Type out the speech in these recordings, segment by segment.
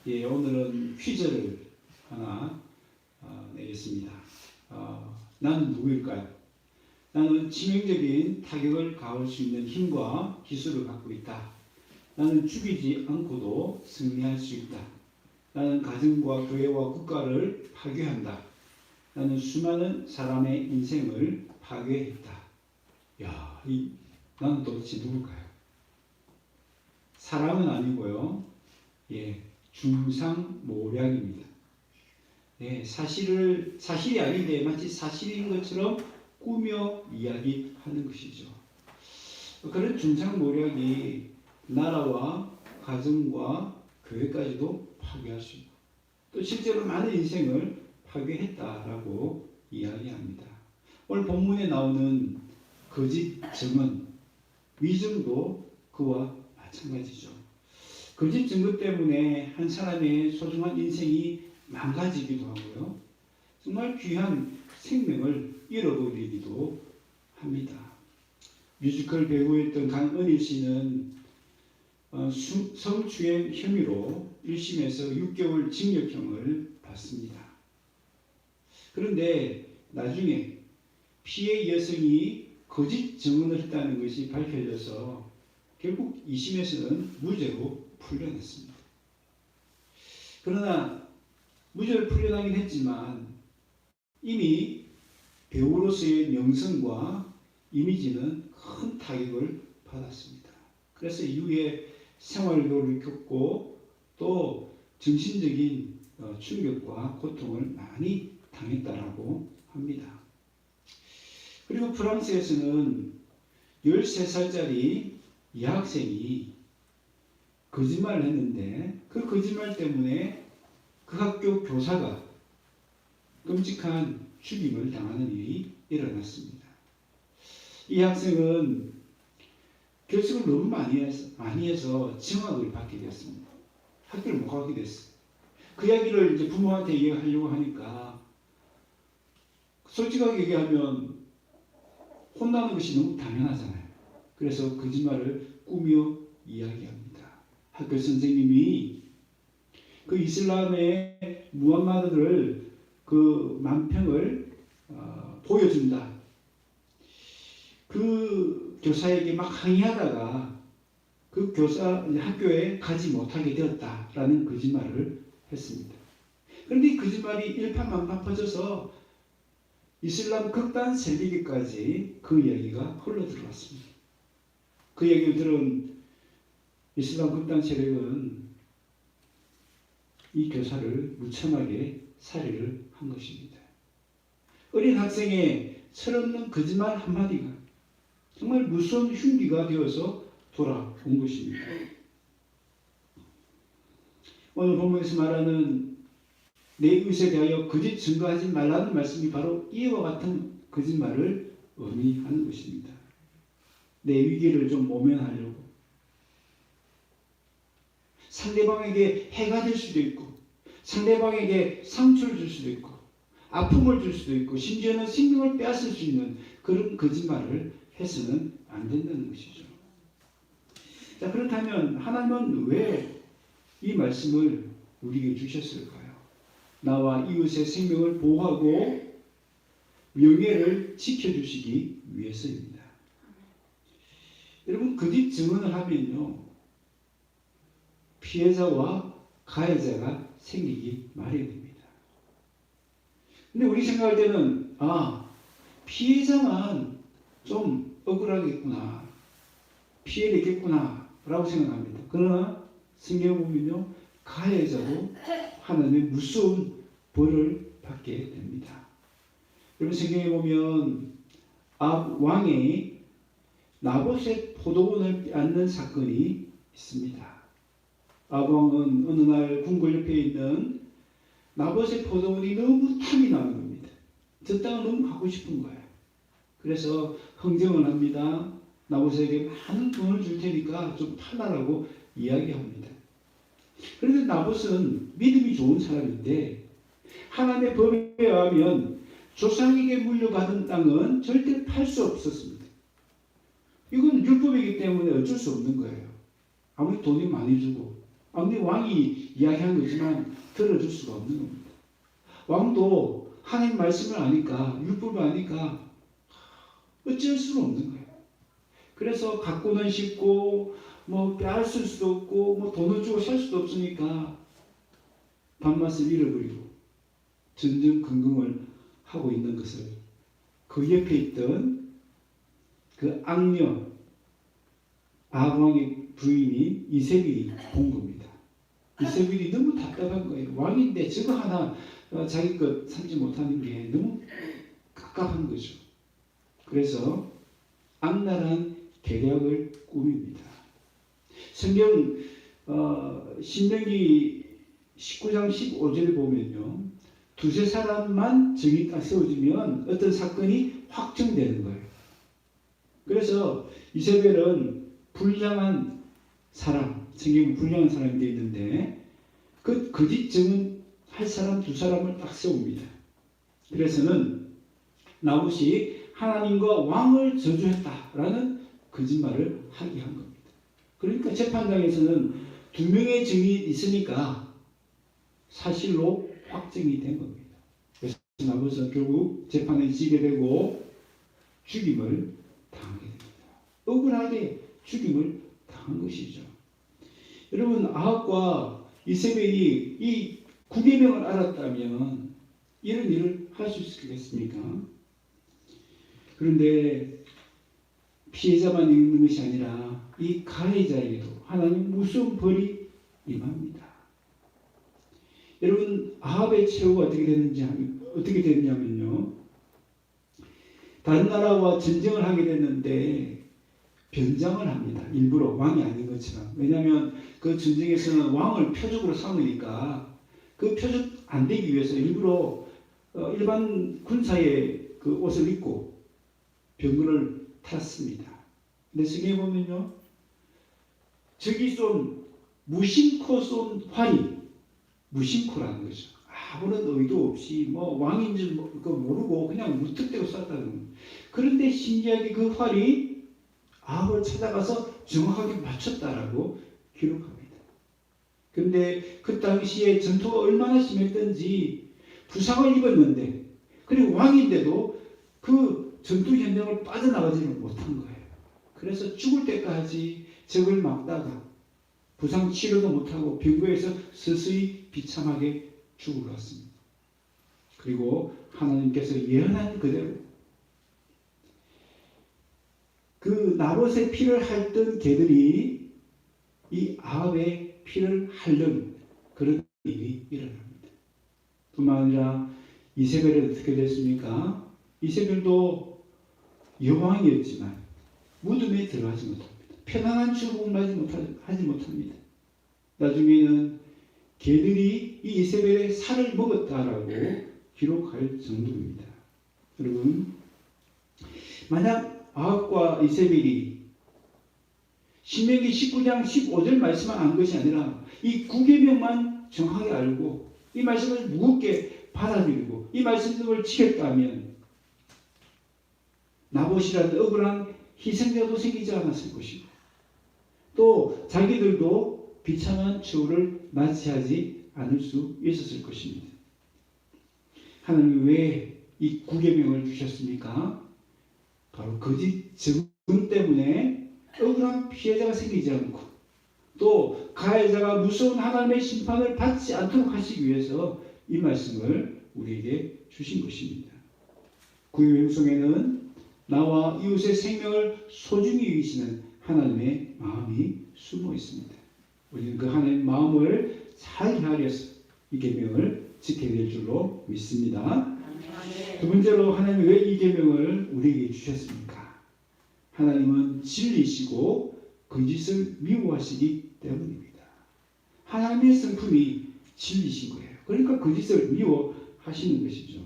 예, 오늘은 퀴즈를 하나 내겠습니다. 나는 누구일까요? 나는 치명적인 타격을 가할 수 있는 힘과 기술을 갖고 있다. 나는 죽이지 않고도 승리할 수 있다. 나는 가정과 교회와 국가를 파괴한다. 나는 수많은 사람의 인생을 파괴했다. 야, 나는 도대체 누굴까요? 사람은 아니고요. 예, 중상모략입니다. 예, 사실이 아닌데 마치 사실인 것처럼 꾸며 이야기하는 것이죠. 그런 중상모략이 나라와 가정과 교회까지도 파괴할 수 있고 또 실제로 많은 인생을 파괴했다라고 이야기합니다. 오늘 본문에 나오는 거짓 증언, 위증도 그와 마찬가지죠. 거짓 증거 때문에 한 사람의 소중한 인생이 망가지기도 하고요. 정말 귀한 생명을 잃어버리기도 합니다. 뮤지컬 배우였던 강은일 씨는 성추행 혐의로 1심에서 6개월 징역형을 받습니다. 그런데 나중에 피해 여성이 거짓 증언을 했다는 것이 밝혀져서 결국 2심에서는 무죄로 풀려났습니다. 그러나 무죄로 풀려나긴 했지만 이미 배우로서의 명성과 이미지는 큰 타격을 받았습니다. 그래서 이후에 생활고를 겪고 또 정신적인 충격과 고통을 많이 당했다라고 합니다. 그리고 프랑스에서는 13살짜리 여학생이 거짓말을 했는데 그 거짓말 때문에 그 학교 교사가 끔찍한 죽임을 당하는 일이 일어났습니다. 이 학생은 결석을 너무 많이 해서 정학을 받게 되었습니다. 학교를 못 가게 됐어요. 그 이야기를 이제 부모한테 얘기하려고 하니까 솔직하게 얘기하면 혼나는 것이 너무 당연하잖아요. 그래서 거짓말을 꾸며 이야기합니다. 학교 선생님이 그 이슬람의 무함마드를 그 만평을 보여준다. 그 교사에게 막 항의하다가 그 학교에 가지 못하게 되었다라는 거짓말을 했습니다. 그런데 이 거짓말이 일파만파 퍼져서 이슬람 극단 세력에까지 그 이야기가 흘러들어왔습니다. 그 얘기를 들은 이슬람 극단 세력은 이 교사를 무참하게 살해를 한 것입니다. 어린 학생의 철없는 거짓말 한마디가 정말 무서운 흉기가 되어서 돌아온 것입니다. 오늘 본문에서 말하는 내 의사에 대하여 거짓 증거하지 말라는 말씀이 바로 이와 같은 거짓말을 의미하는 것입니다. 내 위기를 좀 모면하려고 상대방에게 해가 될 수도 있고 상대방에게 상처를 줄 수도 있고 아픔을 줄 수도 있고 심지어는 생명을 빼앗을 수 있는 그런 거짓말을 해서는 안 된다는 것이죠. 자, 그렇다면 하나님은 왜 이 말씀을 우리에게 주셨을까요? 나와 이웃의 생명을 보호하고 명예를 지켜주시기 위해서입니다. 여러분, 거짓 증언을 하면요 피해자와 가해자가 생기기 마련입니다. 근데 우리 생각할 때는 피해자만 좀 억울하겠구나, 피해를 입겠구나 라고 생각합니다. 그러나 성경에 보면요 가해자도 하나님의 무서운 벌을 받게 됩니다. 여러분, 성경에 보면 압 왕이 나봇의 포도원을 빼앗는 사건이 있습니다. 압 왕은 어느 날 궁궐 옆에 있는 나봇의 포도원이 너무 탐이 나는 겁니다. 저 땅을 너무 가고 싶은 거예요. 그래서 흥정을 합니다. 나봇에게 많은 돈을 줄 테니까 좀 팔라라고 이야기합니다. 그런데 나봇은 믿음이 좋은 사람인데 하나님의 법에 의하면 조상에게 물려받은 땅은 절대 팔 수 없었습니다. 이건 율법이기 때문에 어쩔 수 없는 거예요. 아무리 돈이 많이 주고 아무리 왕이 이야기한 거지만 들어줄 수가 없는 겁니다. 왕도 하나님 말씀을 아니까, 율법을 아니까 어쩔 수는 없는 거예요. 그래서 갖고는 싶고 뭐 빼앗을 수도 없고 뭐 돈을 주고 살 수도 없으니까 밥맛을 잃어버리고 전전긍긍을 하고 있는 것을 그 옆에 있던 그 악녀 아합왕의 부인이 이세벨이 본 겁니다. 이세벨이 너무 답답한 거예요. 왕인데 저거 하나 자기 것 삼지 못하는 게 너무 깝깝한 거죠. 그래서 악랄한 계략을 꾸밉니다. 성경 신명기 19장 15절 보면요, 두세 사람만 정이 딱 세워지면 어떤 사건이 확정되는 거예요. 그래서 이세벨은 불량한 사람, 성경은 불량한 사람이 되어 있는데 그 거짓 증언할 사람 두 사람을 딱 세웁니다. 그래서는 나봇이 하나님과 왕을 저주했다라는 거짓말을 하게 한 겁니다. 그러니까 재판장에서는 두 명의 증인이 있으니까 사실로 확정이 된 겁니다. 그래서 나봇은 결국 재판에 지게 되고 죽임을 당하게 됩니다. 억울하게 죽임을 당한 것이죠. 여러분, 아합과 이세벨이 이 구계명을 알았다면 이런 일을 할 수 있겠습니까? 그런데 피해자만 있는 것이 아니라 이 가해자에게도 하나님 무서운 벌이 임합니다. 여러분, 아합의 최후가 어떻게 됐냐면요, 다른 나라와 전쟁을 하게 됐는데 변장을 합니다. 일부러 왕이 아닌 것처럼. 왜냐하면 그 전쟁에서는 왕을 표적으로 삼으니까 그 표적 안 되기 위해서 일부러 일반 군사의 그 옷을 입고 병거를 탔습니다. 근데 성경에 보면요, 적이 무심코 쏜 활이 무심코라는 거죠. 아무런 의도 없이 뭐 왕인 줄 모르고 그냥 무턱대고 쐈다는 거예요. 그런데 신기하게 그 활이 아합을 찾아가서 정확하게 맞췄다라고 기록합니다. 그런데 그 당시에 전투가 얼마나 심했던지 부상을 입었는데, 그리고 왕인데도 그 전투 현장을 빠져나가지는 못한 거예요. 그래서 죽을 때까지 적을 막다가 부상 치료도 못하고 병거에서 서서히 비참하게 죽어갔습니다. 그리고 하나님께서 예언한 그대로 그 나봇의 피를 핥던 개들이 이 아합의 피를 핥는 그런 일이 일어납니다. 뿐만 아니라 이세벨은 어떻게 됐습니까? 이세벨도 여왕이었지만 무덤에 들어가지 못합니다. 편안한 죽음을 하지 못합니다. 나중에는 개들이 이 이세벨의 살을 먹었다라고 기록할 정도입니다. 여러분, 만약 아합과 이세벨이 신명기 19장 15절 말씀만 안 것이 아니라 이 9계명만 정확하게 알고 이 말씀을 무겁게 받아들이고 이 말씀을 지켰다면 나봇이라는 억울한 희생자도 생기지 않았을 것이고 또 자기들도 비참한 처우를 맞이하지 않을 수 있었을 것입니다. 하나님이 왜 이 9계명을 주셨습니까? 바로 거짓 증언 때문에 억울한 피해자가 생기지 않고 또 가해자가 무서운 하나님의 심판을 받지 않도록 하시기 위해서 이 말씀을 우리에게 주신 것입니다. 구약의 속에는 나와 이웃의 생명을 소중히 여기시는 하나님의 마음이 숨어 있습니다. 우리는 그 하나님의 마음을 잘 헤아려서 이 계명을 지켜야 될 줄로 믿습니다. 두 번째로 하나님이 왜 이 계명을 우리에게 주셨습니까? 하나님은 진리시고 거짓을 미워하시기 때문입니다. 하나님의 성품이 진리신 거예요. 그러니까 거짓을 미워하시는 것이죠.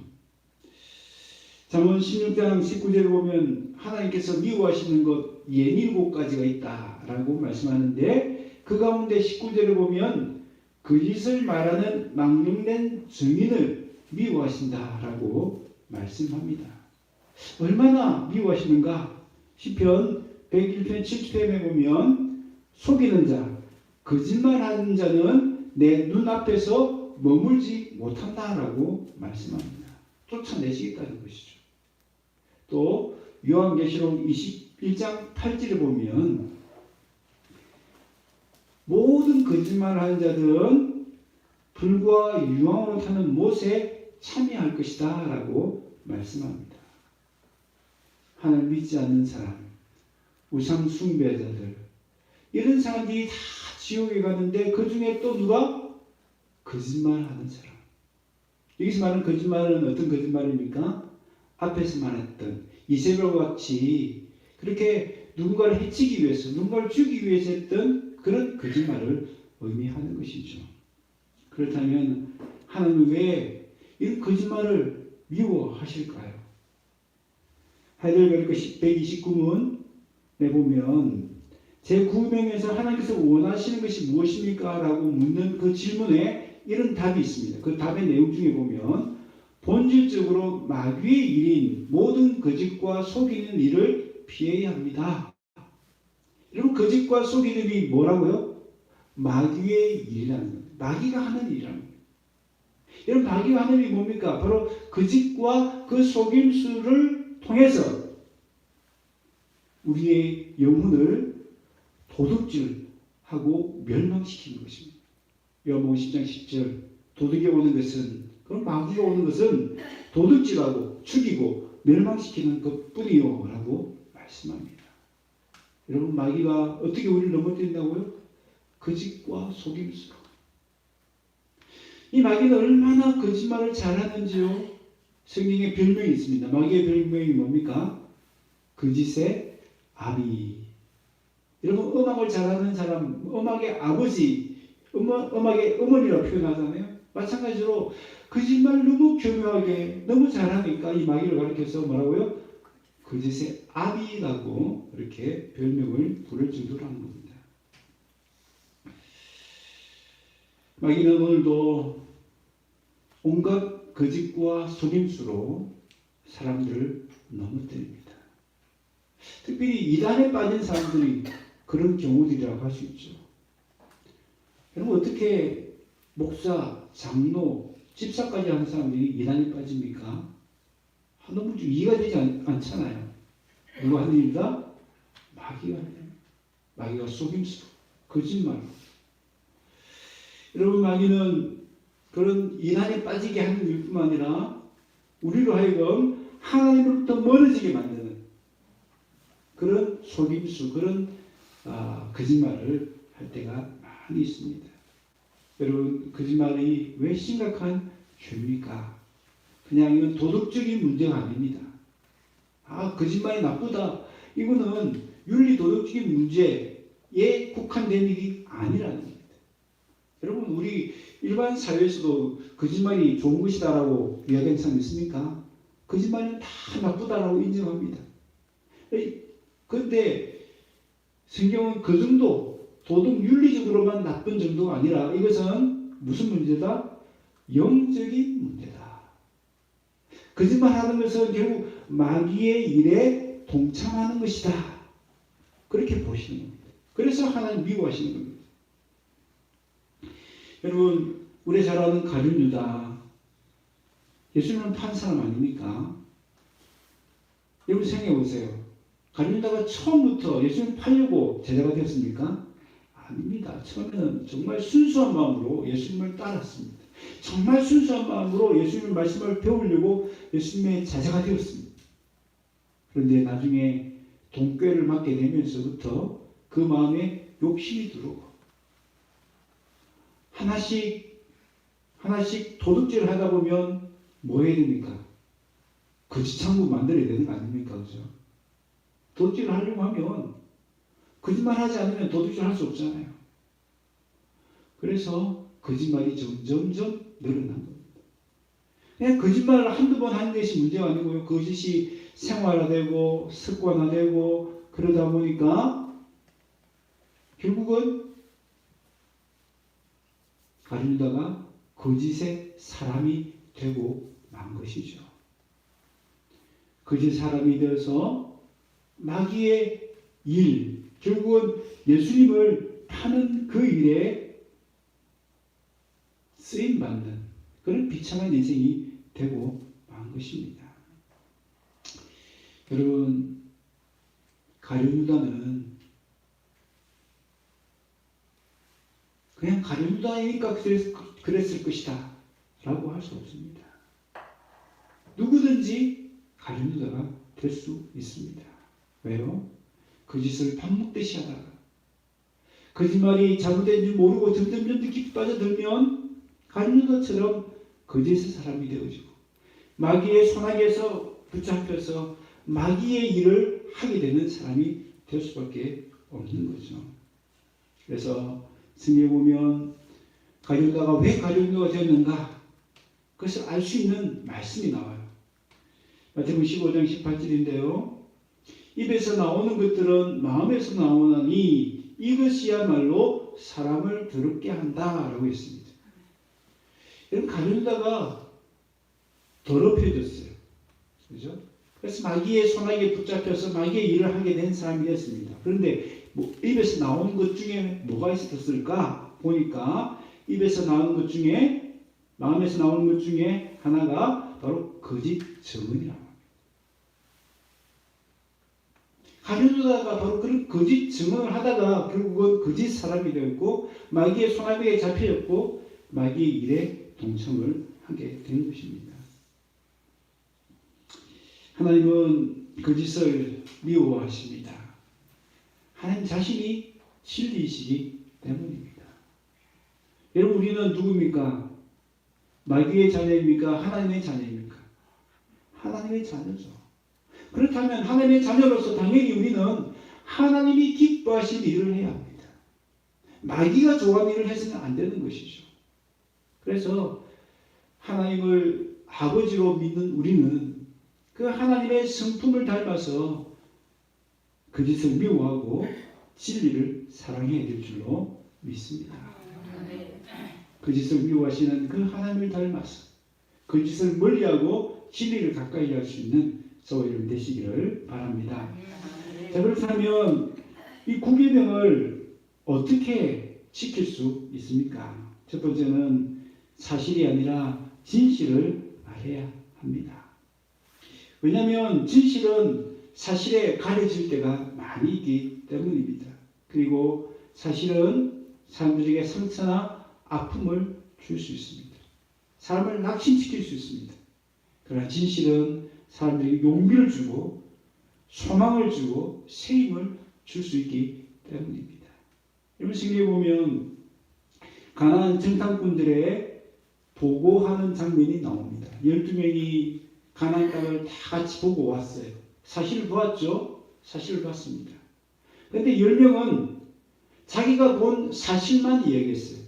잠언 16장 19절을 보면 하나님께서 미워하시는 것 67가지가 있다라고 말씀하는데 그 가운데 19절을 보면 거짓을 말하는 망령된 증인을 미워하신다라고 말씀합니다. 얼마나 미워하시는가? 시편 101편 7편에 보면 속이는 자, 거짓말하는 자는 내 눈앞에서 머물지 못한다라고 말씀합니다. 쫓아내시겠다는 것이죠. 또 요한계시록 21장 8절에 보면 모든 거짓말하는 자들은 불과 유황으로 타는 못에 참여할 것이다 라고 말씀합니다. 하나님 믿지 않는 사람, 우상 숭배자들, 이런 사람들이 다 지옥에 가는데 그 중에 또 누가? 거짓말하는 사람. 여기서 말하는 거짓말은 어떤 거짓말입니까? 앞에서 말했던 이세벨과 같이 그렇게 누군가를 해치기 위해서, 누군가를 죽이기 위해서 했던 그런 거짓말을 의미하는 것이죠. 그렇다면 하나님은 왜 이런 거짓말을 미워하실까요? 하이델베르크 129문에 보면 제9명에서 하나님께서 원하시는 것이 무엇입니까? 라고 묻는 그 질문에 이런 답이 있습니다. 그 답의 내용 중에 보면 본질적으로 마귀의 일인 모든 거짓과 속이는 일을 피해야 합니다. 여러분, 거짓과 속이는 일이 뭐라고요? 마귀의 일이라는 거예요. 마귀가 하는 일이라는 거예요. 여러분, 마귀가 하는 일이 뭡니까? 바로 거짓과 그 속임수를 통해서 우리의 영혼을 도둑질하고 멸망시키는 것입니다. 요한복음 10장 10절 도둑이 오는 것은, 그럼 마귀가 오는 것은 도둑질하고 죽이고 멸망시키는 것뿐이요 라고 말씀합니다. 여러분, 마귀가 어떻게 우리를 넘어뜨린다고요? 거짓과 속임수로. 이 마귀는 얼마나 거짓말을 잘하는지요. 성경에 별명이 있습니다. 마귀의 별명이 뭡니까? 거짓의 아비. 여러분, 음악을 잘하는 사람, 음악의 아버지, 음악의 어머니라고 표현하잖아요. 마찬가지로 거짓말 너무 교묘하게 너무 잘하니까 이 마귀를 가리켜서 뭐라고요? 거짓의 아비라고 이렇게 별명을 부를 정도로 하는 겁니다. 마귀는 오늘도 온갖 거짓과 속임수로 사람들을 넘어뜨립니다. 특별히 이단에 빠진 사람들이 그런 경우들이라고 할 수 있죠. 여러분, 어떻게 목사, 장로, 집사까지 하는 사람들이 이단에 빠집니까? 너무 이해가 되지 않잖아요. 누가 하는 일이다? 마귀가 하는 일. 마귀가 속임수로, 거짓말로. 여러분, 마귀는 그런 이단에 빠지게 하는 일뿐만 아니라 우리로 하여금 하나님으로부터 멀어지게 만드는 그런 속임수, 그런 거짓말을 할 때가 많이 있습니다. 여러분, 거짓말이 왜 심각한 죄입니까? 그냥 이건 도덕적인 문제가 아닙니다. 거짓말이 나쁘다. 이거는 윤리 도덕적인 문제에 국한된 일이 아니라는 겁니다. 여러분, 우리 일반 사회에서도 거짓말이 좋은 것이다라고 이야기하는 사람 있습니까? 거짓말은 다 나쁘다라고 인정합니다. 그런데 성경은 그 정도 도덕 윤리적으로만 나쁜 정도가 아니라 이것은 무슨 문제다? 영적인 문제다. 거짓말하는 것은 결국 마귀의 일에 동참하는 것이다. 그렇게 보시는 겁니다. 그래서 하나님 미워하시는 겁니다. 여러분, 우리 잘 아는 가룟 유다, 예수님은 판 사람 아닙니까? 여러분 생각해 보세요. 가룟 유다가 처음부터 예수님 팔려고 제자가 되었습니까? 아닙니다. 처음에는 정말 순수한 마음으로 예수님을 따랐습니다. 정말 순수한 마음으로 예수님의 말씀을 배우려고 예수님의 제자가 되었습니다. 그런데 나중에 돈꾀를 맡게 되면서부터 그 마음에 욕심이 들어오고 하나씩 도둑질을 하다 보면 뭐 해야 됩니까? 거짓 창구 만들어야 되는 거 아닙니까? 그죠? 도둑질을 하려고 하면 거짓말 하지 않으면 도둑질 할 수 없잖아요. 그래서 거짓말이 점점점 늘어난 겁니다. 그냥 거짓말을 한두 번 하는 것이 문제가 아니고요. 거짓이 생활화되고 습관화되고 그러다 보니까 결국은 가룟 유다가 거짓의 사람이 되고 만 것이죠. 거짓 사람이 되어서 마귀의 일, 결국은 예수님을 파는 그 일에 쓰임받는 그런 비참한 인생이 되고 만 것입니다. 여러분, 가룟유다는 그냥 가룟유다이니까 그랬을 것이다 라고 할 수 없습니다. 누구든지 가룟유다가 될 수 있습니다. 왜요? 그 짓을 밥 먹듯이 하다가 거짓말이 잘못된 줄 모르고 점점 깊이 빠져들면 가룟유다처럼 거짓의 사람이 되어지고 마귀의 손아귀에서 붙잡혀서 마귀의 일을 하게 되는 사람이 될 수밖에 없는 거죠. 그래서 성경에 보면 가룟유다가 왜 가룟유다가 되었는가 그것을 알 수 있는 말씀이 나와요. 마태복음 15장 18절인데요. 입에서 나오는 것들은 마음에서 나오나니 이것이야말로 사람을 더럽게 한다라고 했습니다. 여러분, 가룟유다가 더럽혀졌어요. 그죠? 그래서 마귀의 손아귀에 붙잡혀서 마귀의 일을 하게 된 사람이 됐습니다. 그런데 입에서 나오는 것 중에 뭐가 있었을까 보니까 입에서 나오는 것 중에 마음에서 나오는 것 중에 하나가 바로 거짓 증언이라고 합니다. 가룟유다가 바로 그런 거짓 증언을 하다가 결국은 거짓 사람이 되었고 마귀의 손아귀에 잡혀졌고 마귀의 일에 동참을 하게 된 것입니다. 하나님은 거짓을 미워하십니다. 하나님 자신이 진리이시기 때문입니다. 여러분, 우리는 누굽니까? 마귀의 자녀입니까? 하나님의 자녀입니까? 하나님의 자녀죠. 그렇다면 하나님의 자녀로서 당연히 우리는 하나님이 기뻐하신 일을 해야 합니다. 마귀가 좋아하는 일을 해서는 안 되는 것이죠. 그래서 하나님을 아버지로 믿는 우리는 그 하나님의 성품을 닮아서 거짓을 미워하고 진리를 사랑해야 될 줄로 믿습니다. 거짓을 미워하시는 그 하나님을 닮아서 거짓을 멀리하고 진리를 가까이 할 수 있는 저와 여러분 되시기를 바랍니다. 자, 그렇다면 이 9계명을 어떻게 지킬 수 있습니까? 첫 번째는 사실이 아니라 진실을 말해야 합니다. 왜냐하면 진실은 사실에 가려질 때가 많이 있기 때문입니다. 그리고 사실은 사람들에게 상처나 아픔을 줄 수 있습니다. 사람을 낙심시킬 수 있습니다. 그러나 진실은 사람들에게 용기를 주고 소망을 주고 새 힘을 줄 수 있기 때문입니다. 여러분, 성경에 보면 가나안 정탐꾼들의 보고하는 장면이 나옵니다. 12명이 가나안 땅을 다 같이 보고 왔어요. 사실을 보았죠? 사실을 봤습니다. 그런데 10명은 자기가 본 사실만 이야기했어요.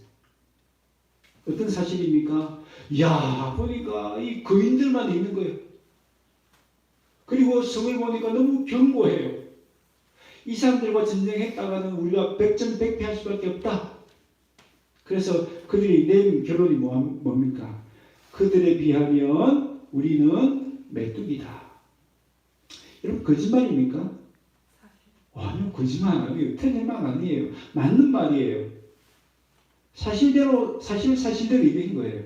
어떤 사실입니까? 야, 보니까 이 거인들만 있는 거예요. 그리고 성을 보니까 너무 견고해요. 이 사람들과 전쟁했다가는 우리가 백전백패할 수밖에 없다. 그래서 그들이 낸 결론이 뭡니까? 그들에 비하면 우리는 메뚜기다. 여러분, 거짓말입니까? 아니요, 거짓말 아니에요. 틀린 말 아니에요. 맞는 말이에요. 사실대로 얘기한 거예요.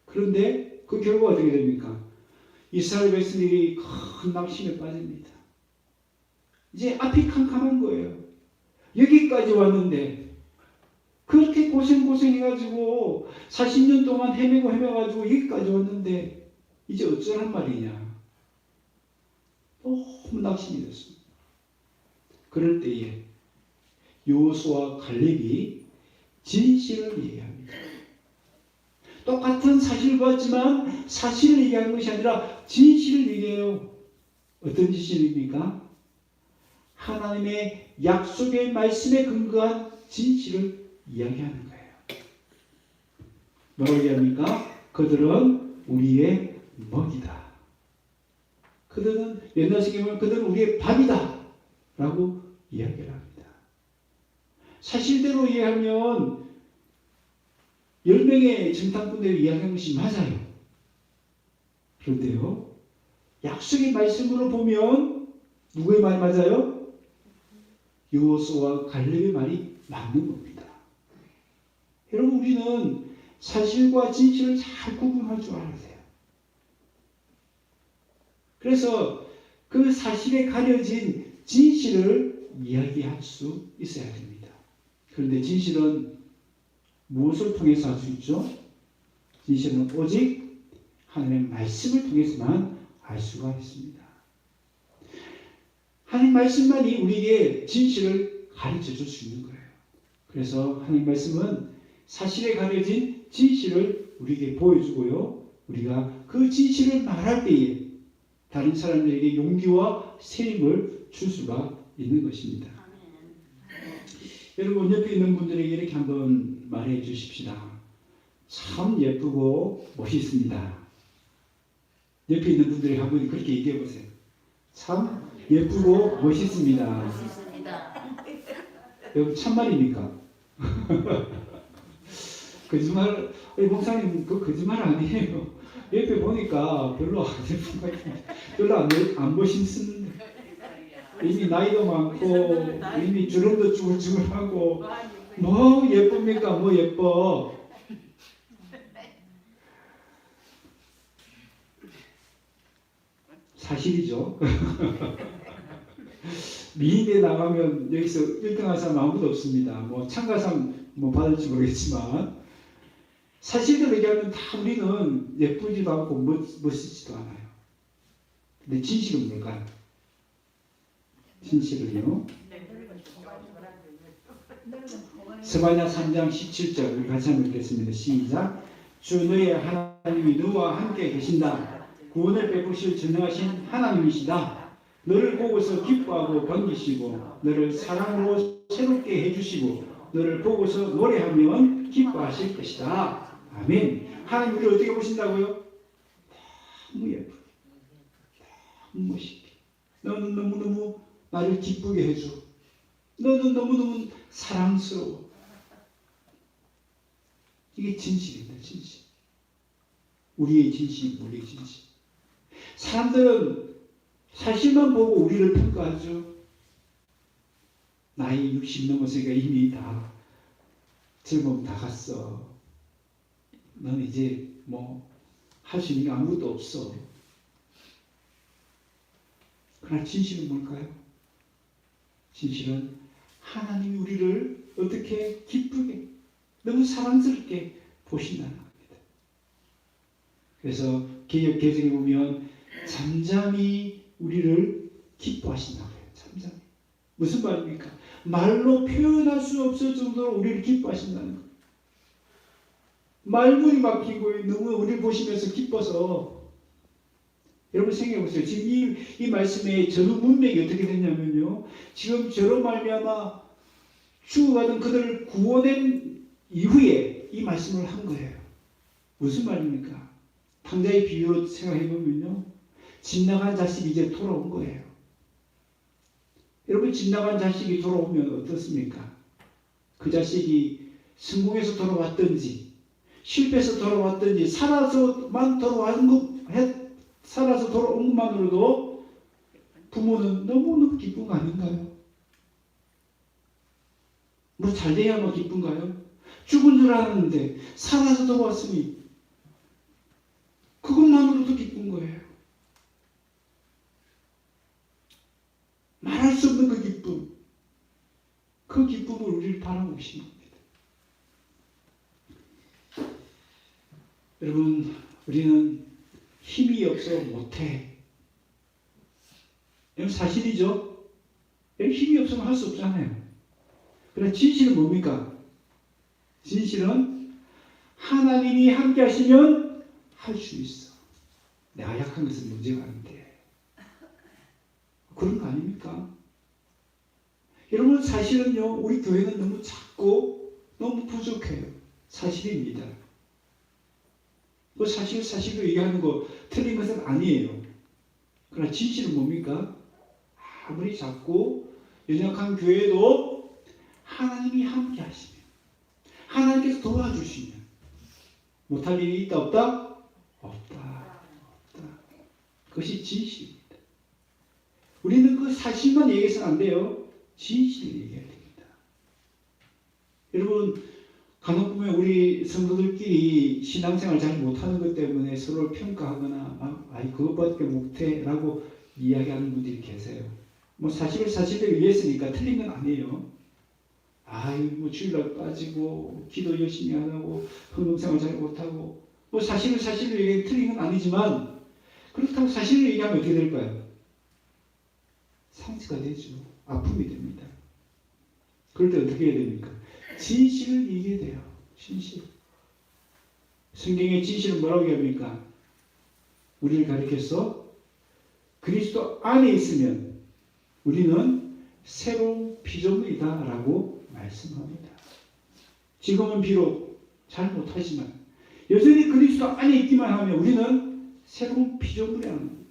그런데 그 결과가 어떻게 됩니까? 이스라엘 백성들이 큰 낙심에 빠집니다. 이제 앞이 캄캄한 거예요. 여기까지 왔는데 그렇게 고생해가지고 40년 동안 헤매가지고 여기까지 왔는데 이제 어쩌란 말이냐. 너무 낙심이 됐습니다. 그럴 때에 여호수아와 갈렙이 진실을 얘기합니다. 똑같은 사실을 봤지만 사실을 얘기하는 것이 아니라 진실을 얘기해요. 어떤 진실입니까? 하나님의 약속의 말씀에 근거한 진실을 이야기하는 거예요. 뭐라고 얘기합니까? 그들은 우리의 먹이다. 그들은 옛날 성경에 그들은 우리의 밥이다 라고 이야기를 합니다. 사실대로 이해하면 10명의 정탐꾼들이 이야기한 것이 맞아요. 그런데요, 약속의 말씀으로 보면 누구의 말이 맞아요? 여호수아와 갈렙의 말이 맞는 겁니다. 여러분, 우리는 사실과 진실을 잘 구분할 줄 알아야 돼요. 그래서 그 사실에 가려진 진실을 이야기할 수 있어야 됩니다. 그런데 진실은 무엇을 통해서 알 수 있죠? 진실은 오직 하나님의 말씀을 통해서만 알 수가 있습니다. 하나님 말씀만이 우리에게 진실을 가르쳐 줄 수 있는 거예요. 그래서 하나님 말씀은 사실에 가려진 진실을 우리에게 보여주고요. 우리가 그 진실을 말할 때에 다른 사람들에게 용기와 세임을 줄 수가 있는 것입니다. 여러분, 옆에 있는 분들에게 이렇게 한번 말해 주십시다. 참 예쁘고 멋있습니다. 옆에 있는 분들에게 한번 그렇게 얘기해 보세요. 참 예쁘고 멋있습니다. 여러분, 참말입니까? 거짓말, 목사님 그 거짓말 아니에요. 옆에 보니까 별로 안 예쁜 것 같은데, 별로 안 멋있는데, 이미 나이도 많고 이미 주름도 쭈글쭈글하고 뭐 예쁩니까? 뭐 예뻐. 사실이죠. 미인대 나가면 여기서 1등한 사람 아무도 없습니다. 뭐 참가상 뭐 받을지 모르겠지만 사실대로 얘기하면 다 우리는 예쁘지도 않고 멋있지도 않아요. 근데 진실은 뭘까요? 진실은요? 스바냐 3장 17절 우리 같이 한번 읽겠습니다. 시작. 주 너의 하나님이 너와 함께 계신다. 구원을 베푸실 전능하신 하나님이시다. 너를 보고서 기뻐하고 반기시고 너를 사랑으로 새롭게 해주시고 너를 보고서 노래하면 기뻐하실 것이다. 아멘. 하나님 우리를 어떻게 보신다고요? 너무 예쁘게, 너무 멋있게. 너는 너무너무 나를 기쁘게 해줘. 너는 너무너무 사랑스러워. 이게 진실입니다. 진실. 우리의 진실, 우리의 진실. 사람들은 사실만 보고 우리를 평가하죠. 나이 60 넘었으니까 이미 다 젊음 다 갔어. 넌 이제 뭐 할 수 있는 게 아무것도 없어. 그러나 진실은 뭘까요? 진실은 하나님이 우리를 어떻게 기쁘게 너무 사랑스럽게 보신다는 겁니다. 그래서 개역 개정에 보면 잠잠히 우리를 기뻐하신다고 해요. 잠잠히. 무슨 말입니까? 말로 표현할 수 없을 정도로 우리를 기뻐하신다는 거예요. 말문이 막히고 너무 우리를 보시면서 기뻐서. 여러분 생각해 보세요. 지금 이 말씀의 전후 문맥이 어떻게 됐냐면요. 지금 저로 말미암아 죽어가던 그들을 구원한 이후에 이 말씀을 한 거예요. 무슨 말입니까? 탕자의 비유로 생각해 보면요. 집 나간 자식이 이제 돌아온 거예요. 여러분 집 나간 자식이 돌아오면 어떻습니까? 그 자식이 성공해서 돌아왔든지 실패해서 돌아왔든지 살아서만 살아서 돌아온 것만으로도 부모는 너무너무 기쁜 거 아닌가요? 뭐 잘돼야만 기쁜가요? 죽은 줄 알았는데 살아서 돌아왔으니 그것만으로도 기쁜 거예요. 말할 수 없는 그 기쁨, 그 기쁨을 우리를 바라고 계신 겁니다. 여러분, 우리는 힘이 없어 못해. 이건 사실이죠. 힘이 없으면 할 수 없잖아요. 그러나 진실은 뭡니까? 진실은 하나님이 함께 하시면 할 수 있어. 내가 약한 것은 문제가 아닌데. 그런 거 아닙니까? 여러분 사실은요. 우리 교회는 너무 작고 너무 부족해요. 사실입니다. 그 사실로 얘기하는 거 틀린 것은 아니에요. 그러나 진실은 뭡니까? 아무리 작고 연약한 교회도 하나님이 함께 하시면 하나님께서 도와주시면 못할 일이 있다 없다? 없다. 그것이 진실입니다. 우리는 그 사실만 얘기해서는 안 돼요. 진실을 얘기해야 됩니다. 여러분 간혹 보면 우리 성도들끼리 신앙생활 잘 못하는 것 때문에 서로를 평가하거나 아이 그것밖에 못해라고 이야기하는 분들이 계세요. 뭐 사실을 사실대로 이해했으니까 틀린 건 아니에요. 아이 뭐 주일날 빠지고 기도 열심히 안 하고 헌금생활 잘 못하고 뭐 사실을 사실대로 얘기하면 틀린 건 아니지만 그렇다고 사실을 얘기하면 어떻게 될까요? 상처가 되죠. 아픔이 됩니다. 그럴 때 어떻게 해야 됩니까? 진실을 얘기해야 돼요. 진실. 성경의 진실은 뭐라고 얘기합니까? 우리를 가리켜서 그리스도 안에 있으면 우리는 새로운 피조물이다 라고 말씀합니다. 지금은 비록 잘 못하지만 여전히 그리스도 안에 있기만 하면 우리는 새로운 피조물이라는 겁니다.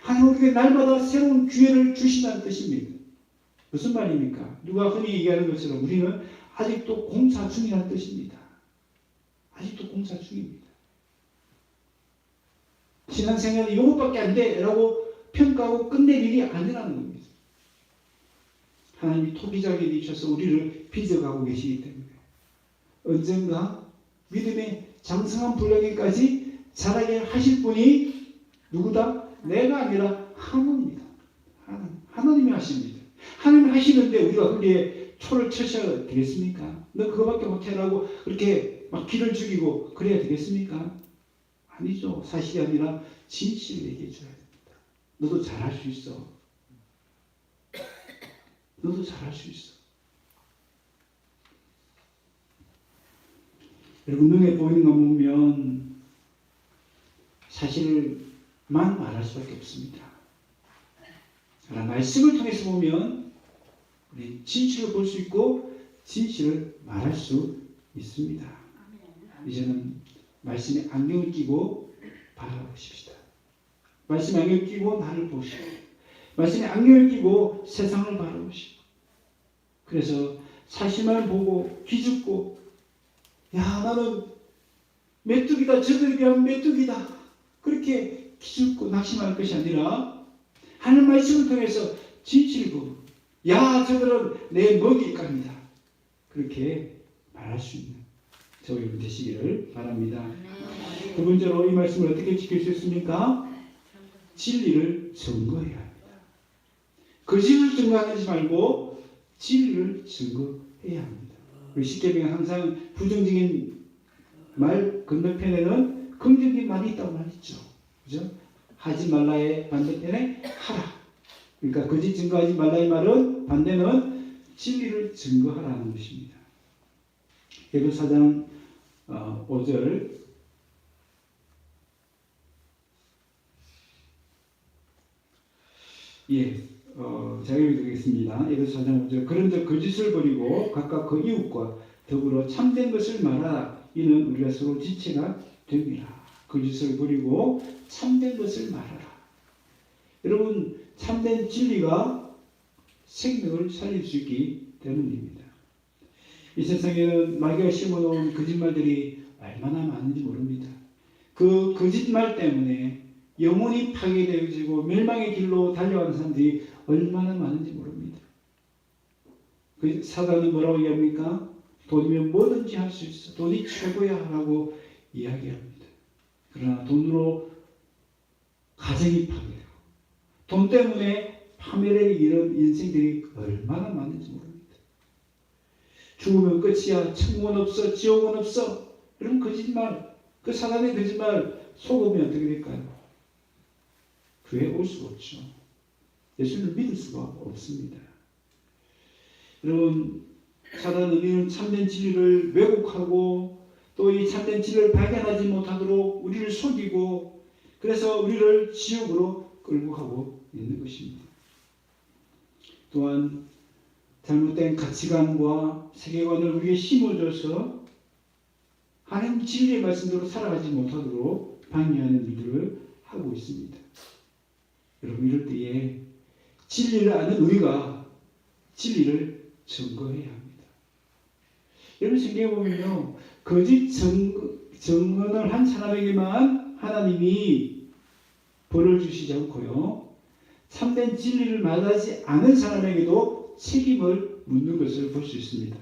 하나님 우리에게 날마다 새로운 기회를 주신다는 뜻입니다. 무슨 말입니까? 누가 흔히 얘기하는 것처럼 우리는 아직도 공사 중이라는 뜻입니다. 아직도 공사 중입니다. 신앙생활은 이것밖에 안 돼 라고 평가하고 끝낼 일이 아니라는 겁니다. 하나님이 토기장에 계셔서 우리를 빚어가고 계시기 때문에 언젠가 믿음의 장성한 분량에까지 자라게 하실 분이 누구다? 내가 아니라 하나님입니다. 하나님이 하십니다. 하나님이 하시는데 우리가 거기에 초를 쳐셔야 되겠습니까? 너 그거밖에 못해라고 그렇게 막 기를 죽이고 그래야 되겠습니까? 아니죠. 사실이 아니라 진실을 얘기해 줘야 됩니다. 너도 잘할 수 있어. 너도 잘할 수 있어. 여러분 눈에 보이는 거 보면 사실만 말할 수밖에 없습니다. 그러나 말씀을 통해서 보면 우리 진실을 볼 수 있고 진실을 말할 수 있습니다. 이제는 말씀에 안경을 끼고 바라보십시다. 말씀에 안경을 끼고 나를 보시고 말씀에 안경을 끼고 세상을 바라보시고 그래서 사실만 보고 기죽고 야 나는 메뚜기다 저들에 비하면 메뚜기다 그렇게 기죽고 낙심할 것이 아니라 하나님 말씀을 통해서 진실을 보고 야 저들은 내 먹잇감이다 그렇게 말할 수 있는 저희 여러분 되시기를 바랍니다. 두 번째로 이 말씀을 어떻게 지킬 수 있습니까? 진리를 증거해야 합니다. 거짓을 증거하지 말고 진리를 증거해야 합니다. 우리 십계명은 항상 부정적인 말 건너편에는 긍정적인 말이 있다고 말했죠. 그죠? 하지 말라의 반대편에 하라. 그러니까 거짓 증거하지 말라의 말은 반대는 진리를 증거하라는 것입니다. 에베소 4장 5절 제가 읽어드리겠습니다. 에베소 4장 5절 그런즉 거짓을 버리고 각각 그 이웃과 더불어 참된 것을 말하라. 이는 우리가 서로 지체가 됩니다. 거짓을 버리고 참된 것을 말하라. 여러분 참된 진리가 생명을 살릴 수 있기 때문입니다. 이 세상에는 마귀가 심어놓은 거짓말들이 얼마나 많은지 모릅니다. 그 거짓말 때문에 영혼이 파괴되어지고 멸망의 길로 달려가는 사람들이 얼마나 많은지 모릅니다. 그 사단은 뭐라고 이야기합니까? 돈이면 뭐든지 할 수 있어. 돈이 최고야 라고 이야기합니다. 그러나 돈으로 가정이 파괴되고 돈 때문에 파멸에 이른 인생들이 얼마나 많은지 모릅니다. 죽으면 끝이야. 천국은 없어. 지옥은 없어. 이런 거짓말, 그 사단의 거짓말 속으면 어떻게 될까요? 교회에 올 수가 없죠. 예수님을 믿을 수가 없습니다. 여러분, 사단은 우리는 참된 진리를 왜곡하고 또 이 참된 진리를 발견하지 못하도록 우리를 속이고 그래서 우리를 지옥으로 끌고 가고 있는 것입니다. 또한 잘못된 가치관과 세계관을 우리에게 심어줘서 하나님 진리의 말씀대로 살아가지 못하도록 방해하는 일들을 하고 있습니다. 여러분 이럴 때에 진리를 아는 우리가 진리를 증거해야 합니다. 여러분 성경에 보면요 거짓 증언을 한 사람에게만 하나님이 벌을 주시지 않고요 참된 진리를 말하지 않은 사람에게도 책임을 묻는 것을 볼 수 있습니다.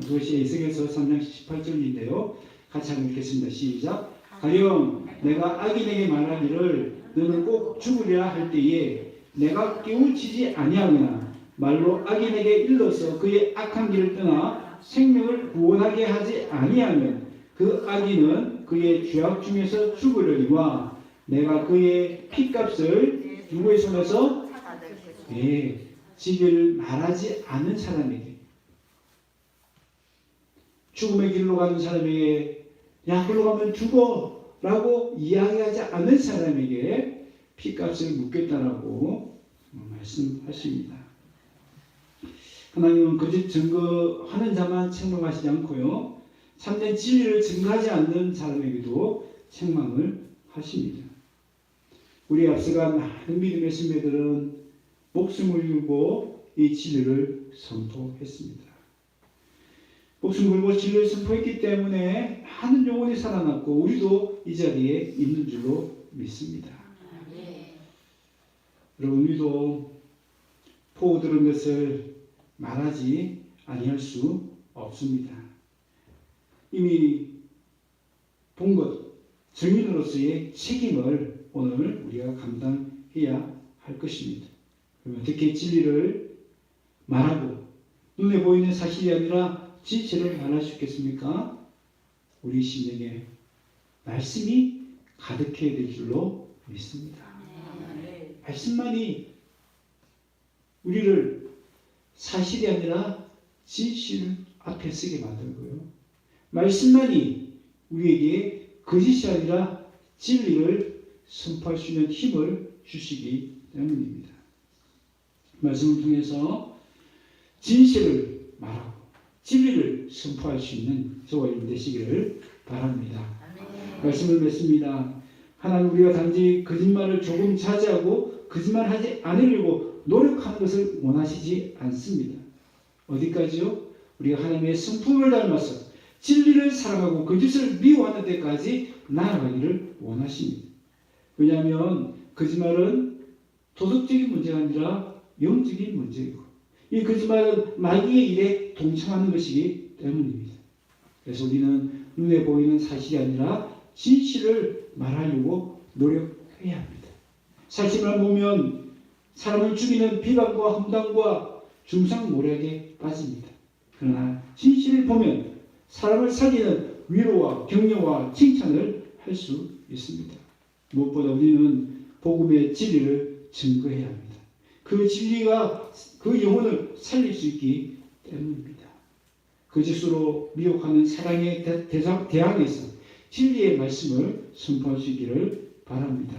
그것이 에스겔서 3장 18절인데요. 같이 한번 읽겠습니다. 시작. 가령 내가 악인에게 말하기를 너는 꼭 죽으리라 할 때에 내가 깨우치지 아니하거나 말로 악인에게 일러서 그의 악한 길을 떠나 생명을 구원하게 하지 아니하면 그 악인은 그의 죄악 중에서 죽으려니와 내가 그의 피값을 누구의 손에서 지기를 말하지 않는 사람에게, 죽음의 길로 가는 사람에게 야 그로 가면 죽어 라고 이야기하지 않는 사람에게 피값을 묻겠다라고 말씀하십니다. 하나님은 거짓 증거하는 자만 책망하시지 않고요, 참된 진리를 증거하지 않는 사람에게도 책망을 하십니다. 우리 앞서간 많은 믿음의 선배들은 목숨을 걸고 이 진리를 선포했습니다. 목숨 걸고 진리를 선포했기 때문에 많은 영혼이 살아났고 우리도 이 자리에 있는 줄로 믿습니다. 여러분, 우리도 보고 들은 것을 말하지 아니할 수 없습니다. 이미 본 것, 증인으로서의 책임을 오늘 우리가 감당해야 할 것입니다. 그러면 어떻게 진리를 말하고 눈에 보이는 사실이 아니라 진실을 말할 수 있겠습니까? 우리 심령에 말씀이 가득해야 될 줄로 믿습니다. 말씀만이 우리를 사실이 아니라 진실 앞에 서게 만들고요, 말씀만이 우리에게 거짓이 아니라 진리를 선포할 수 있는 힘을 주시기 때문입니다. 말씀을 통해서 진실을 말하고 진리를 선포할 수 있는 저와 여러분 되시기를 바랍니다. 말씀을 맺습니다. 하나님, 우리가 단지 거짓말을 조금 자제하고 거짓말하지 않으려고 노력하는 것을 원하시지 않습니다. 어디까지요? 우리가 하나님의 성품을 닮아서 진리를 사랑하고 거짓을 미워하는 데까지 나아가기를 원하십니다. 왜냐하면 거짓말은 도덕적인 문제가 아니라 영적인 문제이고, 이 거짓말은 마귀의 일에 동참하는 것이기 때문입니다. 그래서 우리는 눈에 보이는 사실이 아니라 진실을 말하려고 노력해야 합니다. 사실만 보면 사람을 죽이는 비방과 험담과 중상모략에 빠집니다. 그러나 진실을 보면 사람을 살리는 위로와 격려와 칭찬을 할 수 있습니다. 무엇보다 우리는 복음의 진리를 증거해야 합니다. 그 진리가 그 영혼을 살릴 수 있기 때문입니다. 거짓으로 미혹하는 사랑의 대항에서 진리의 말씀을 선포할 수 있기를 바랍니다.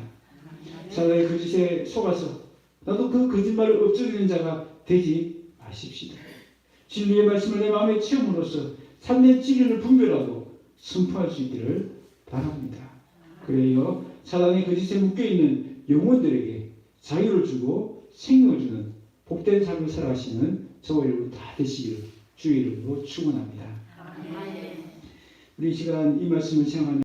사랑의 거짓에 속아서 나도 그 거짓말을 엎드리는 자가 되지 마십시다. 진리의 말씀을 내 마음에 체험으로써 참된 진리를 분별하고 선포할 수 있기를 바랍니다. 그래요, 사단의 거짓에 묶여있는 영혼들에게 자유를 주고 생명을 주는 복된 삶을 살아가시는 저와 여러분 다 되시기를 주의 이름으로 축원합니다. 우리 이 시간 이 말씀을 생각하며